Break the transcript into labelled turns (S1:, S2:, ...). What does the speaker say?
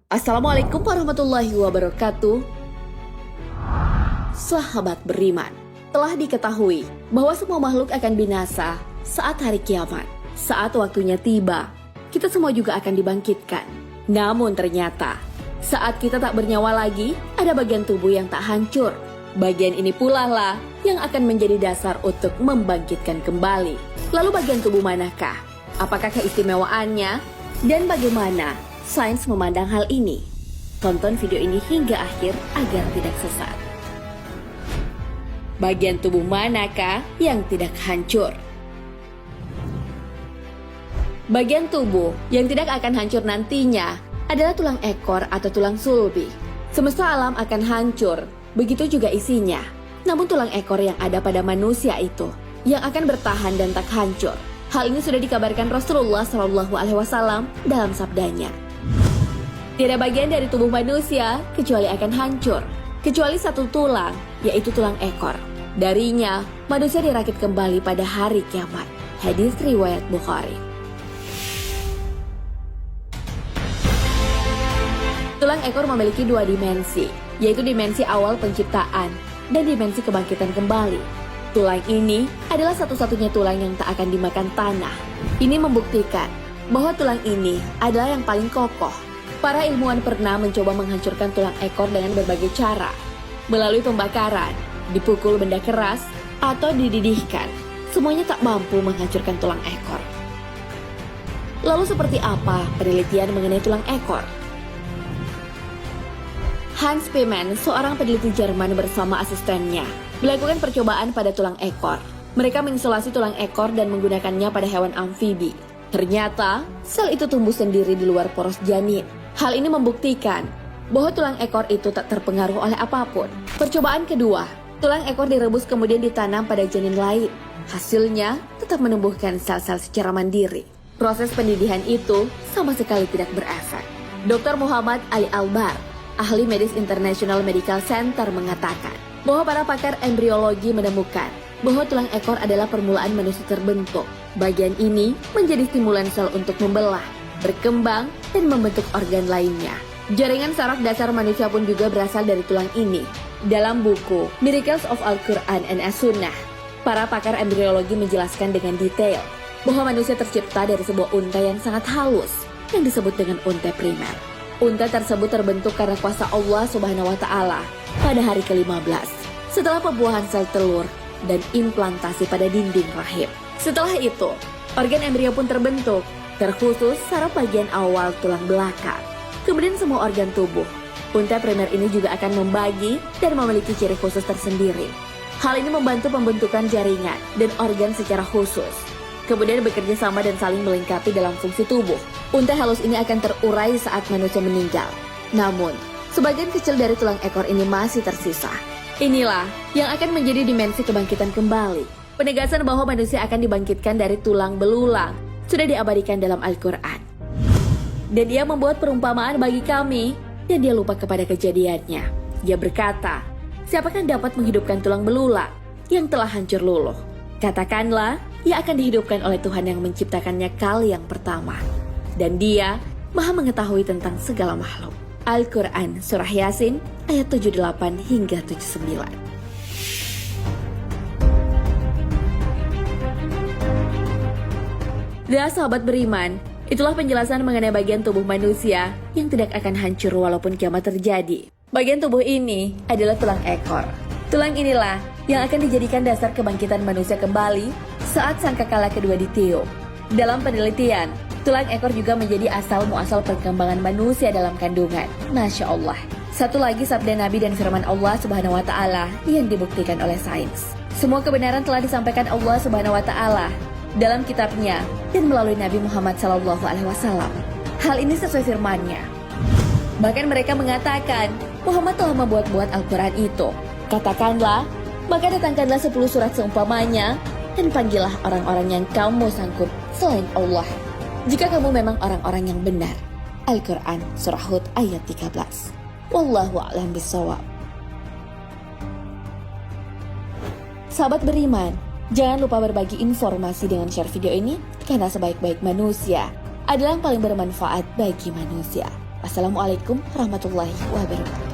S1: Assalamualaikum warahmatullahi wabarakatuh. Sahabat beriman, telah diketahui bahwa semua makhluk akan binasa saat hari kiamat. Saat waktunya tiba, kita semua juga akan dibangkitkan. Namun ternyata, saat kita tak bernyawa lagi, ada bagian tubuh yang tak hancur. Bagian ini pula lah yang akan menjadi dasar untuk membangkitkan kembali. Lalu bagian tubuh manakah? Apakah keistimewaannya? Dan bagaimana sains memandang hal ini? Tonton video ini hingga akhir agar tidak sesat. Bagian tubuh manakah yang tidak hancur? Bagian tubuh yang tidak akan hancur nantinya adalah tulang ekor atau tulang sulbi. Semesta alam akan hancur, begitu juga isinya. Namun tulang ekor yang ada pada manusia itu yang akan bertahan dan tak hancur. Hal ini sudah dikabarkan Rasulullah SAW dalam sabdanya. Tiada bagian dari tubuh manusia kecuali akan hancur, kecuali satu tulang, yaitu tulang ekor. Darinya, manusia dirakit kembali pada hari kiamat. Hadis riwayat Bukhari. Tulang ekor memiliki dua dimensi, yaitu dimensi awal penciptaan dan dimensi kebangkitan kembali. Tulang ini adalah satu-satunya tulang yang tak akan dimakan tanah. Ini membuktikan bahwa tulang ini adalah yang paling kokoh. Para ilmuwan pernah mencoba menghancurkan tulang ekor dengan berbagai cara, melalui pembakaran, dipukul benda keras, atau dididihkan. Semuanya tak mampu menghancurkan tulang ekor. Lalu seperti apa penelitian mengenai tulang ekor? Hans Piemann, seorang peneliti Jerman bersama asistennya, melakukan percobaan pada tulang ekor. Mereka mengisolasi tulang ekor dan menggunakannya pada hewan amfibi. Ternyata, sel itu tumbuh sendiri di luar poros janin. Hal ini membuktikan bahwa tulang ekor itu tak terpengaruh oleh apapun. Percobaan kedua, tulang ekor direbus kemudian ditanam pada janin lain. Hasilnya tetap menumbuhkan sel-sel secara mandiri. Proses pendidihan itu sama sekali tidak berefek. Dr. Muhammad Ali Albar, ahli medis International Medical Center, mengatakan bahwa para pakar embriologi menemukan bahwa tulang ekor adalah permulaan manusia terbentuk. Bagian ini menjadi stimulan sel untuk membelah, berkembang, dan membentuk organ lainnya. Jaringan saraf dasar manusia pun juga berasal dari tulang ini. Dalam buku Miracles of Al-Quran and As-Sunnah, para pakar embriologi menjelaskan dengan detail bahwa manusia tercipta dari sebuah unta yang sangat halus yang disebut dengan unta primer. Unta tersebut terbentuk karena kuasa Allah Subhanahu wa Ta'ala pada hari ke-15 setelah pembuahan sel telur dan implantasi pada dinding rahim. Setelah itu, organ embrio pun terbentuk, terkhusus saraf bagian awal tulang belakang. Kemudian semua organ tubuh. Unta primer ini juga akan membagi dan memiliki ciri khusus tersendiri. Hal ini membantu pembentukan jaringan dan organ secara khusus. Kemudian bekerja sama dan saling melengkapi dalam fungsi tubuh. Unta halus ini akan terurai saat manusia meninggal. Namun, sebagian kecil dari tulang ekor ini masih tersisa. Inilah yang akan menjadi dimensi kebangkitan kembali. Penegasan bahwa manusia akan dibangkitkan dari tulang belulang sudah diabadikan dalam Al-Quran. Dan dia membuat perumpamaan bagi kami, dan dia lupa kepada kejadiannya. Dia berkata, siapakah dapat menghidupkan tulang belulang yang telah hancur luluh? Katakanlah, ia akan dihidupkan oleh Tuhan yang menciptakannya kali yang pertama. Dan dia maha mengetahui tentang segala makhluk. Al-Quran Surah Yasin ayat 78 hingga 79. Ya sahabat beriman, itulah penjelasan mengenai bagian tubuh manusia yang tidak akan hancur walaupun kiamat terjadi. Bagian tubuh ini adalah tulang ekor. Tulang inilah yang akan dijadikan dasar kebangkitan manusia kembali saat sangkakala kedua ditiup. Dalam penelitian, tulang ekor juga menjadi asal-muasal perkembangan manusia dalam kandungan. Masya Allah. Satu lagi sabda Nabi dan firman Allah Subhanahu wa Ta'ala yang dibuktikan oleh sains. Semua kebenaran telah disampaikan Allah Subhanahu wa Ta'ala dalam kitabnya dan melalui Nabi Muhammad SAW. Hal ini sesuai firman-Nya. Bahkan mereka mengatakan Muhammad telah membuat-buat Al-Quran itu. Katakanlah, maka datangkanlah 10 surat seumpamanya dan panggillah orang-orang yang kamu sanggup selain Allah, jika kamu memang orang-orang yang benar. Al-Quran Surah Hud ayat 13. Wallahu a'lam bishawab. Sahabat beriman, jangan lupa berbagi informasi dengan share video ini, karena sebaik-baik manusia adalah yang paling bermanfaat bagi manusia. Wassalamualaikum warahmatullahi wabarakatuh.